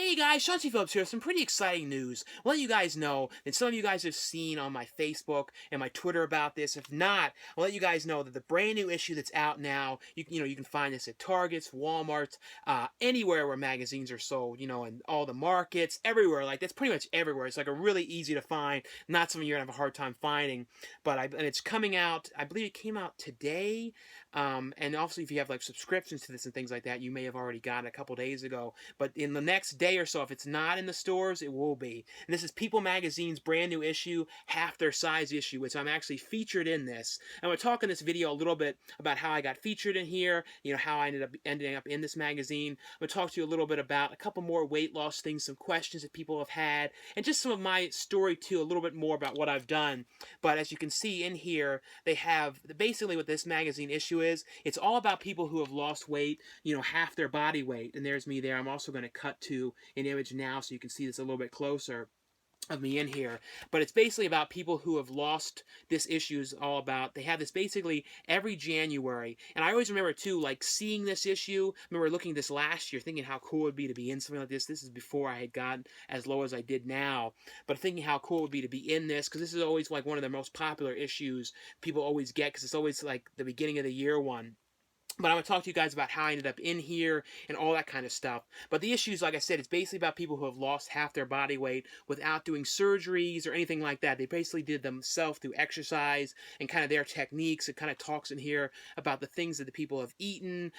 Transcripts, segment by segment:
Hey guys, Chauncey Phillips here. Some pretty exciting news. I'll let you guys know that some of you guys have seen on my Facebook and my Twitter about this. If not, I'll let you guys know that the brand new issue that's out now, you can find this at Targets, Walmarts, anywhere where magazines are sold, and all the markets, everywhere. Like, that's pretty much everywhere. It's like a really easy to find, not something you're going to have a hard time finding. And it's coming out, I believe it came out today. And obviously if you have like subscriptions to this and things like that, you may have already gotten it a couple days ago. But in the next day or so, if it's not in the stores, it will be. And this is People Magazine's brand new issue, half their size issue, which I'm actually featured in this. And we're talking this video a little bit about how I got featured in here, how I ending up in this magazine. I'm going to talk to you a little bit about a couple more weight loss things, some questions that people have had, and just some of my story too, a little bit more about what I've done. But as you can see in here, they have basically what this magazine issue is. It's all about people who have lost weight, half their body weight. And there's me there. I'm also going to cut to an image now so you can see this a little bit closer of me in here. But it's basically about people who have lost. This issue is all about, they have this basically every January. And I always remember too, like seeing this issue. I remember looking at this last year, thinking how cool it would be to be in something like this. This is before I had gotten as low as I did now. But thinking how cool it would be to be in this, because this is always like one of the most popular issues people always get, because it's always like the beginning of the year one. But I'm going to talk to you guys about how I ended up in here and all that kind of stuff. But the issues, like I said, it's basically about people who have lost half their body weight without doing surgeries or anything like that. They basically did themselves through exercise and kind of their techniques. It kind of talks in here about the things that the people have eaten,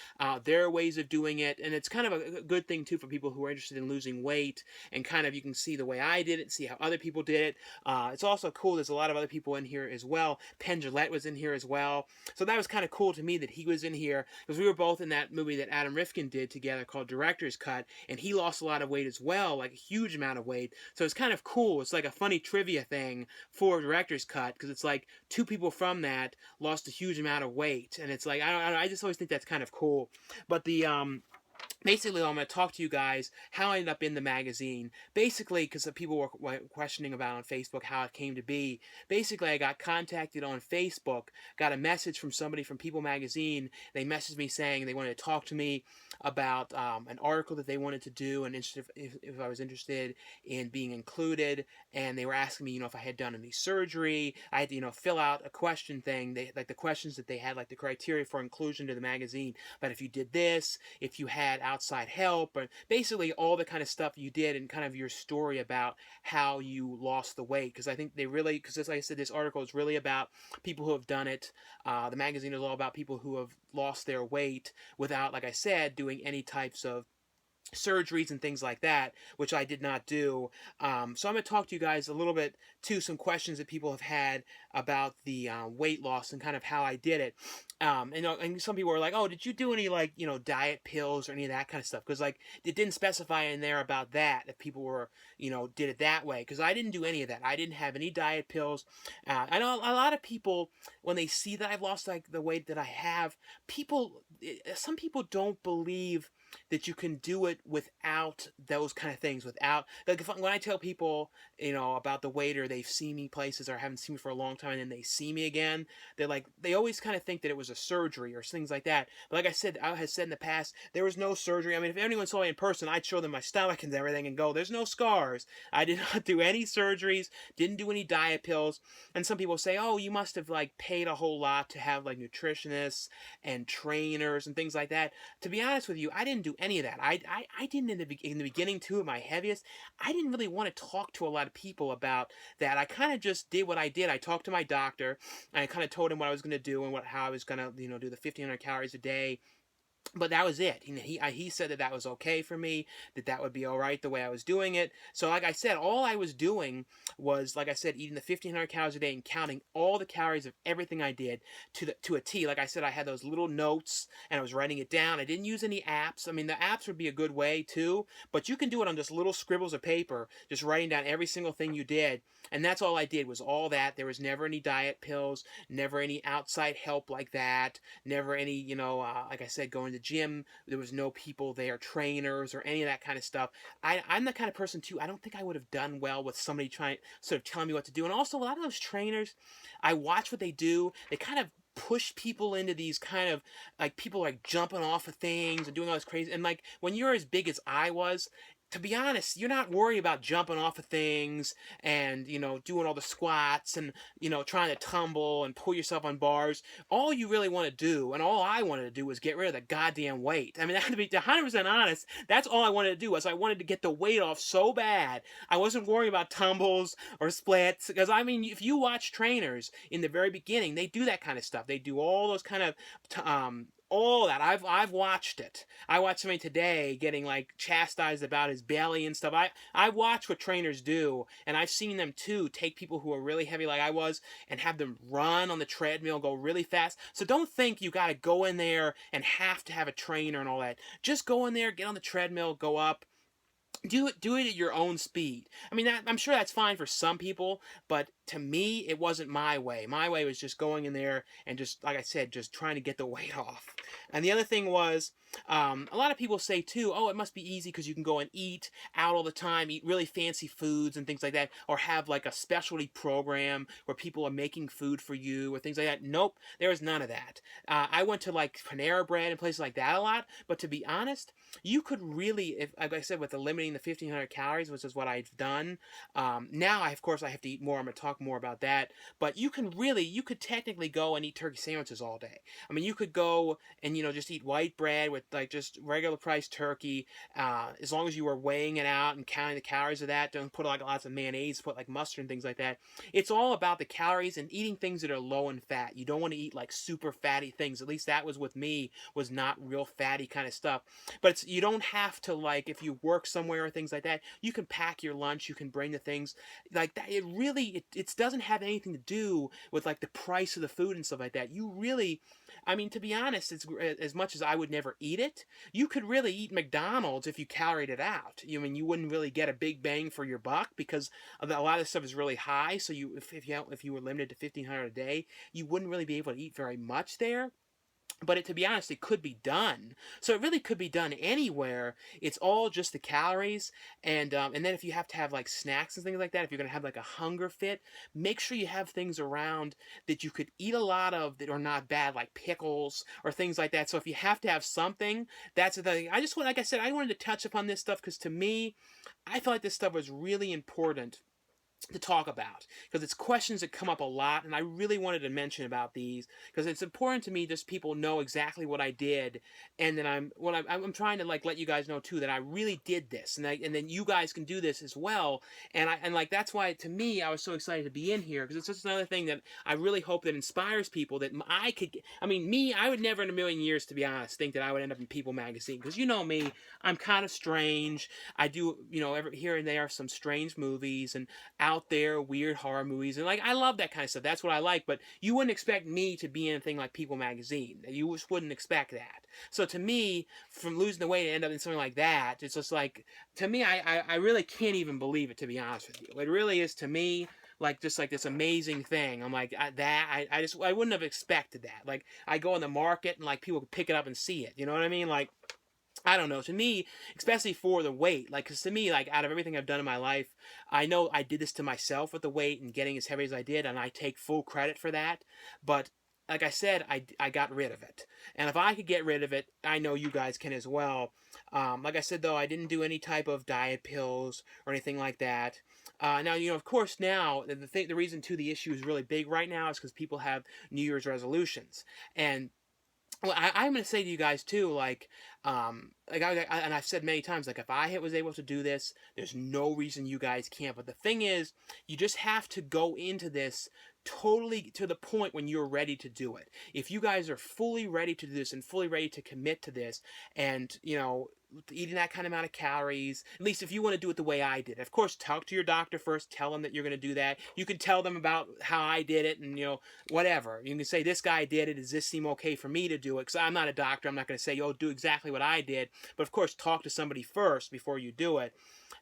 their ways of doing it. And it's kind of a good thing, too, for people who are interested in losing weight. And kind of you can see the way I did it, see how other people did it. It's also cool. There's a lot of other people in here as well. Penn Jillette was in here as well. So that was kind of cool to me that he was in here, because we were both in that movie that Adam Rifkin did together called Director's Cut, and he lost a lot of weight as well, like a huge amount of weight. So it's kind of cool. It's like a funny trivia thing for Director's Cut, because it's like two people from that lost a huge amount of weight, and it's like I just always think that's kind of cool. But basically, I'm going to talk to you guys how I ended up in the magazine. Basically, because the people were questioning about on Facebook how it came to be. Basically, I got contacted on Facebook, got a message from somebody from People Magazine. They messaged me saying they wanted to talk to me about an article that they wanted to do, and if I was interested in being included. And they were asking me, if I had done any surgery. I had to, fill out a question thing. They like the questions that they had, like the criteria for inclusion to the magazine. But if you did this, if you had outside help, or basically all the kind of stuff you did, and kind of your story about how you lost the weight. Because I think because as I said, this article is really about people who have done it. The magazine is all about people who have lost their weight without, like I said, doing any types of surgeries and things like that, which I did not do. So I'm going to talk to you guys a little bit to some questions that people have had about the weight loss and kind of how I did it. And some people were like, oh, did you do any diet pills or any of that kind of stuff? Because like it didn't specify in there about that, if people were, did it that way. Because I didn't do any of that. I didn't have any diet pills. I know a lot of people, when they see that I've lost like the weight that I have, some people don't believe that you can do it without those kind of things. Without, like, when I tell people, about the weight, or they've seen me places or haven't seen me for a long time, and then they see me again, they always kind of think that it was a surgery or things like that. But like I had said in the past, there was no surgery. I mean, if anyone saw me in person, I'd show them my stomach and everything and go, there's no scars. I did not do any surgeries, didn't do any diet pills. And some people say, oh, you must have like paid a whole lot to have like nutritionists and trainers and things like that. To be honest with you, I didn't do any of that. I didn't in the beginning too, at my heaviest. I didn't really want to talk to a lot of people about that. I kind of just did what I did. I talked to my doctor, and I kind of told him what I was going to do and how I was going to do the 1,500 calories a day. But that was it. He said that was okay for me, that would be all right the way I was doing it. So like I said, all I was doing was, like I said, eating the 1,500 calories a day and counting all the calories of everything I did to a T. Like I said, I had those little notes, and I was writing it down. I didn't use any apps. I mean, the apps would be a good way too, but you can do it on just little scribbles of paper, just writing down every single thing you did. And that's all I did, was all that. There was never any diet pills, never any outside help like that, never any, like I said, going to gym. There was no people there, trainers or any of that kind of stuff. I'm the kind of person too, I don't think I would have done well with somebody trying sort of telling me what to do. And also, a lot of those trainers, I watch what they do. They kind of push people into these kind of, like, people like jumping off of things and doing all this crazy. And like, when you're as big as I was, to be honest, you're not worried about jumping off of things and, doing all the squats and, trying to tumble and pull yourself on bars. All you really want to do, and all I wanted to do, was get rid of the goddamn weight. I mean, to be 100% honest, that's all I wanted to do. Was I wanted to get the weight off so bad. I wasn't worrying about tumbles or splits, because, I mean, if you watch trainers in the very beginning, they do that kind of stuff. They do all those kind of, all that. I've watched it. I watched somebody today getting like chastised about his belly and stuff. I watch what trainers do, and I've seen them too take people who are really heavy like I was and have them run on the treadmill, go really fast. So don't think you got to go in there and have to have a trainer and all that. Just go in there, get on the treadmill, go up. Do it at your own speed. I mean, I'm sure that's fine for some people, but to me, it wasn't my way. My way was just going in there and just, like I said, just trying to get the weight off. And the other thing was, a lot of people say too, oh, it must be easy because you can go and eat out all the time, eat really fancy foods and things like that, or have like a specialty program where people are making food for you or things like that. Nope, there was none of that. I went to like Panera Bread and places like that a lot, but to be honest, you could really, if, like I said, with eliminating the 1,500 calories, which is what I've done. Now, of course, I have to eat more. I'm going to talk more about that. But you could technically go and eat turkey sandwiches all day. I mean, you could go and, just eat white bread with like just regular priced turkey, as long as you were weighing it out and counting the calories of that. Don't put like lots of mayonnaise, put like mustard and things like that. It's all about the calories and eating things that are low in fat. You don't want to eat like super fatty things. At least that was with me, was not real fatty kind of stuff. But you don't have to, like, if you work somewhere or things like that, you can pack your lunch, you can bring the things like that. It doesn't have anything to do with like the price of the food and stuff like that. You really, I mean, to be honest, it's as much as I would never eat it, you could really eat McDonald's if you caloried it out. You wouldn't really get a big bang for your buck because a lot of this stuff is really high. So if you were limited to 1,500 a day, you wouldn't really be able to eat very much there. But to be honest, it could be done. So it really could be done anywhere. It's all just the calories, and then if you have to have like snacks and things like that, if you're gonna have like a hunger fit, make sure you have things around that you could eat a lot of that are not bad, like pickles or things like that. So if you have to have something, that's the thing. Like I said, I wanted to touch upon this stuff because to me, I thought this stuff was really important to talk about because it's questions that come up a lot, and I really wanted to mention about these because it's important to me just people know exactly what I did, and then I'm trying to like let you guys know too that I really did this, and then you guys can do this as well, and like that's why to me I was so excited to be in here because it's just another thing that I really hope that inspires people that I would never in a million years, to be honest, think that I would end up in People magazine because you know me, I'm kind of strange. I do every here and there some strange movies and out there weird horror movies, and like I love that kind of stuff. That's what I like, but you wouldn't expect me to be in a thing like People magazine. You just wouldn't expect that. So to me, from losing the weight to end up in something like that, it's just like, to me, I really can't even believe it, to be honest with you. It really is, to me, like just like this amazing thing. I'm like, I wouldn't have expected that. Like I go in the market and like people could pick it up and see it, you know what I mean? Like I don't know. To me, especially for the weight, like, because to me, like, out of everything I've done in my life, I know I did this to myself with the weight and getting as heavy as I did, and I take full credit for that. But like I said, I got rid of it, and if I could get rid of it, I know you guys can as well. Like I said, though, I didn't do any type of diet pills or anything like that. Now, of course, now the reason too the issue is really big right now is because people have New Year's resolutions, and well, I'm going to say to you guys too, and I've said many times, like if I was able to do this, there's no reason you guys can't. But the thing is, you just have to go into this totally to the point when you're ready to do it. If you guys are fully ready to do this and fully ready to commit to this, and eating that kind of amount of calories, at least if you want to do it the way I did. Of course, talk to your doctor first, tell them that you're going to do that. You can tell them about how I did it and, whatever. You can say, this guy did it. Does this seem okay for me to do it? Because I'm not a doctor. I'm not going to say, do exactly what I did. But of course, talk to somebody first before you do it,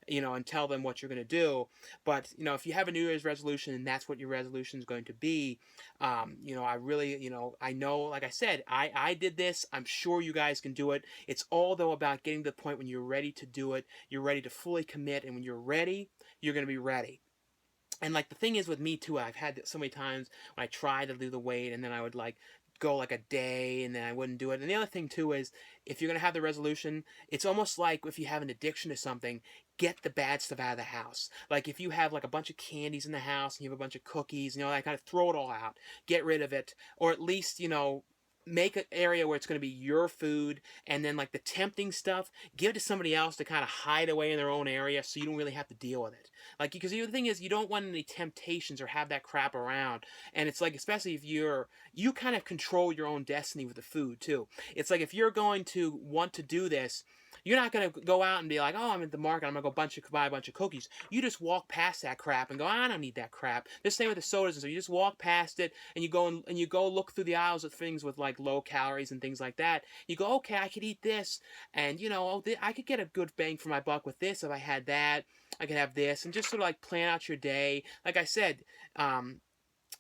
and tell them what you're going to do. But, if you have a New Year's resolution and that's what your resolution is going to be, I really, I know, like I said, I did this. I'm sure you guys can do it. It's all, though, about getting to the point when you're ready to do it. You're ready to fully commit. And when you're ready, you're going to be ready. And like the thing is with me too, I've had so many times when I tried to do the weight and then I would like go like a day and then I wouldn't do it. And the other thing too is if you're gonna have the resolution, it's almost like if you have an addiction to something, get the bad stuff out of the house. Like if you have like a bunch of candies in the house and you have a bunch of cookies, like kind of throw it all out, get rid of it, or at least make an area where it's going to be your food, and then like the tempting stuff, give it to somebody else to kind of hide away in their own area so you don't really have to deal with it. Like, because the thing is, you don't want any temptations or have that crap around. And it's like, especially if you kind of control your own destiny with the food too. It's like if you're going to want to do this, you're not going to go out and be like, oh, I'm at the market, I'm going to go buy a bunch of cookies. You just walk past that crap and go, I don't need that crap. The same with the sodas and so you just walk past it and you go look through the aisles of things with like low calories and things like that. You go, okay, I could eat this, and I could get a good bang for my buck with this if I had that. I could have this, and just sort of like plan out your day. Like I said,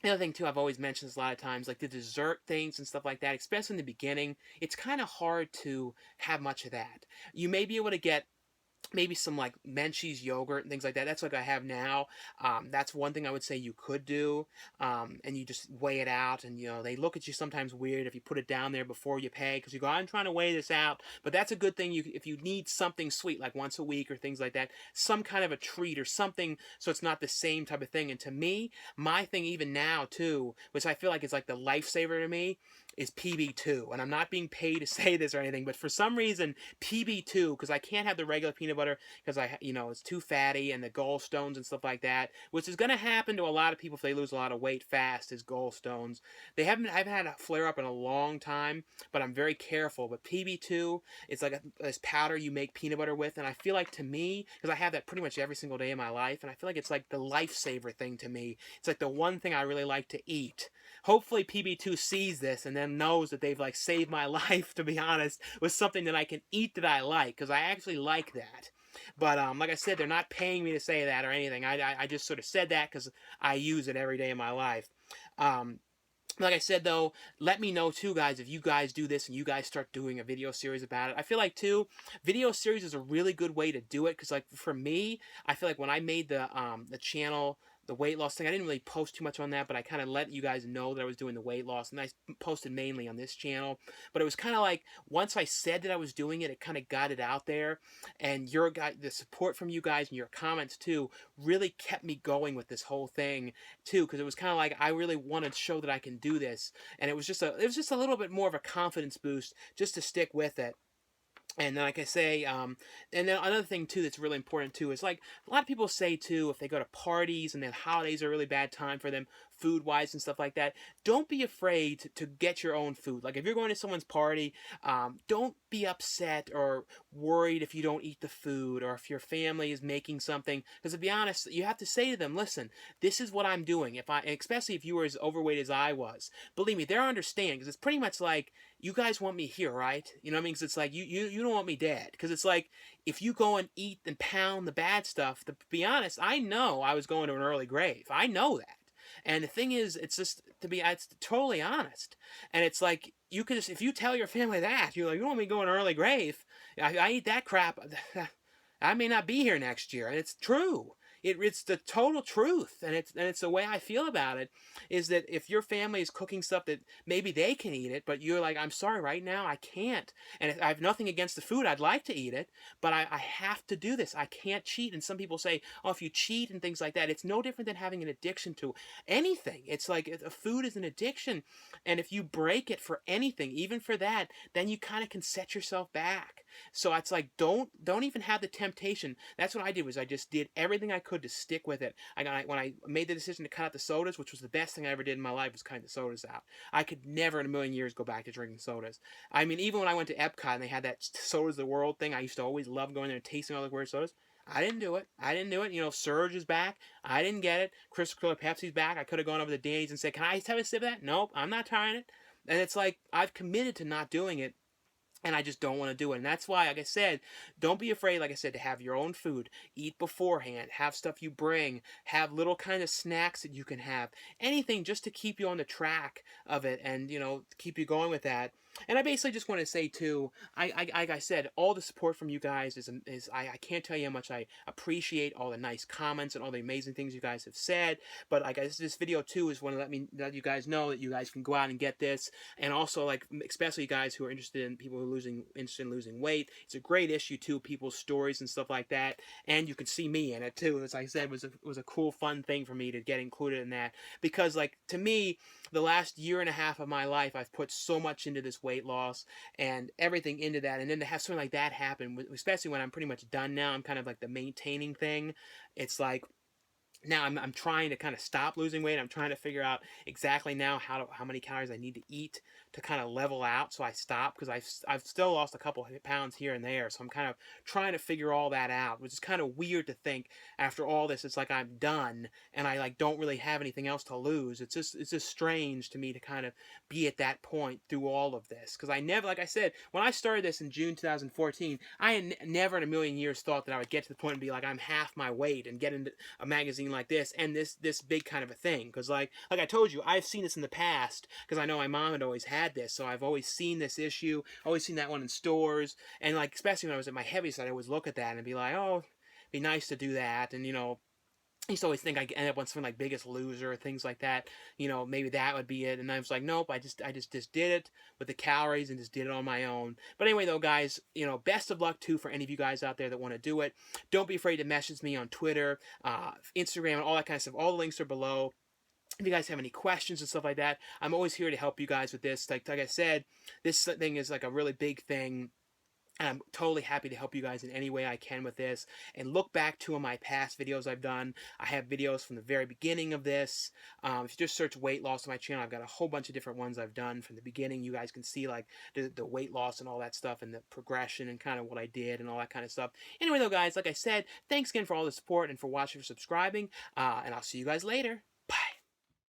the other thing too, I've always mentioned this a lot of times, like the dessert things and stuff like that, especially in the beginning, it's kind of hard to have much of that. You may be able to get maybe some like Menchie's yogurt and things like that. That's what I have now. That's one thing I would say you could do. And you just weigh it out, and they look at you sometimes weird if you put it down there before you pay, because you go, I'm trying to weigh this out. But that's a good thing. If you need something sweet like once a week or things like that, some kind of a treat or something, so it's not the same type of thing. And to me, my thing even now too, which I feel like is like the lifesaver to me, is PB2. And I'm not being paid to say this or anything, but for some reason PB2, because I can't have the regular peanut butter because it's too fatty, and the gallstones and stuff like that, which is going to happen to a lot of people if they lose a lot of weight fast, is gallstones. I've had a flare up in a long time, but I'm very careful. But PB2, it's like this powder you make peanut butter with, and I feel like, to me, because I have that pretty much every single day of my life, and I feel like it's like the lifesaver thing to me. It's like the one thing I really like to eat. Hopefully PB2 sees this and then knows that they've like saved my life, to be honest, with something that I can eat that I like, because I actually like that. But like I said, they're not paying me to say that or anything. I just sort of said that because I use it every day of my life. Like I said, though, let me know too, guys, if you guys do this and you guys start doing a video series about it. I feel like too, video series is a really good way to do it, because like for me, I feel like when I made the channel, the weight loss thing, I didn't really post too much on that, but I kind of let you guys know that I was doing the weight loss, and I posted mainly on this channel. But it was kind of like, once I said that I was doing it, it kind of got it out there, and the support from you guys and your comments too really kept me going with this whole thing too, because it was kind of like I really wanted to show that I can do this, and it was just a little bit more of a confidence boost just to stick with it. And then, like I say, and then another thing too that's really important too is, like, a lot of people say too, if they go to parties and then holidays are a really bad time for them, food wise and stuff like that, don't be afraid to get your own food. Like if you're going to someone's party, don't be upset or worried if you don't eat the food, or if your family is making something, because to be honest, you have to say to them, listen, this is what I'm doing. Especially if you were as overweight as I was, believe me, they'll understand, because it's pretty much like, you guys want me here, right? You know what I mean? Because it's like, you don't want me dead. Because it's like, if you go and eat and pound the bad stuff, to be honest, I know I was going to an early grave. I know that. And the thing is, it's totally honest. And it's like, you could just, if you tell your family that, you're like, you don't want me going to an early grave, I eat that crap, I may not be here next year. And it's true. It's the total truth, and it's the way I feel about it, is that if your family is cooking stuff that maybe they can eat it, but you're like, I'm sorry, right now I can't, and I have nothing against the food, I'd like to eat it, but I have to do this, I can't cheat. And some people say, oh, if you cheat and things like that, it's no different than having an addiction to anything. It's like, food is an addiction, and if you break it for anything, even for that, then you kind of can set yourself back. So it's like, don't even have the temptation. That's what I did, was I just did everything I could to stick with it. When I made the decision to cut out the sodas, which was the best thing I ever did in my life, was cutting the sodas out. I could never in a million years go back to drinking sodas. I mean, even when I went to Epcot and they had that Sodas of the World thing, I used to always love going there and tasting all the weird sodas. I didn't do it. Surge is back. I didn't get it. Crystal Clear Pepsi's back. I could have gone over to Danny's and said, can I have a sip of that? Nope, I'm not trying it. And it's like, I've committed to not doing it, and I just don't want to do it. And that's why, like I said, don't be afraid, like I said, to have your own food. Eat beforehand. Have stuff you bring. Have little kind of snacks that you can have. Anything just to keep you on the track of it and, keep you going with that. And I basically just want to say too, like I said, all the support from you guys is I can't tell you how much I appreciate all the nice comments and all the amazing things you guys have said. But like this video too is want to let you guys know that you guys can go out and get this, and also like especially guys who are interested in people who are interested in losing weight. It's a great issue too, people's stories and stuff like that, and you can see me in it too. As I said, was a cool fun thing for me to get included in that, because like to me, the last year and a half of my life I've put so much into this weight loss and everything into that, and then to have something like that happen, especially when I'm pretty much done now, I'm kind of like the maintaining thing. It's like now I'm trying to kind of stop losing weight. I'm trying to figure out exactly now how many calories I need to eat to kind of level out so I stop, because I've still lost a couple pounds here and there. So I'm kind of trying to figure all that out, which is kind of weird to think after all this it's like I'm done and I like don't really have anything else to lose. It's just strange to me to kind of be at that point through all of this, because I never, like I said, when I started this in June 2014, I had never in a million years thought that I would get to the point and be like I'm half my weight and get into a magazine like this and this big kind of a thing. Because like I told you, I've seen this in the past, because I know my mom had always had this, so I've always seen this issue, always seen that one in stores, and like especially when I was at my heaviest, I'd always look at that and be like, oh, it'd be nice to do that. And I used to always think I'd end up on something like Biggest Loser or things like that. Maybe that would be it. And I was like, nope, I just did it with the calories and just did it on my own. But anyway, though, guys, best of luck too for any of you guys out there that want to do it. Don't be afraid to message me on Twitter, Instagram, and all that kind of stuff. All the links are below. If you guys have any questions and stuff like that, I'm always here to help you guys with this. Like I said, this thing is like a really big thing. And I'm totally happy to help you guys in any way I can with this. And look back to my past videos I've done. I have videos from the very beginning of this. If you just search weight loss on my channel, I've got a whole bunch of different ones I've done from the beginning. You guys can see like the weight loss and all that stuff and the progression and kind of what I did and all that kind of stuff. Anyway, though, guys, like I said, thanks again for all the support and for watching, for subscribing. And I'll see you guys later.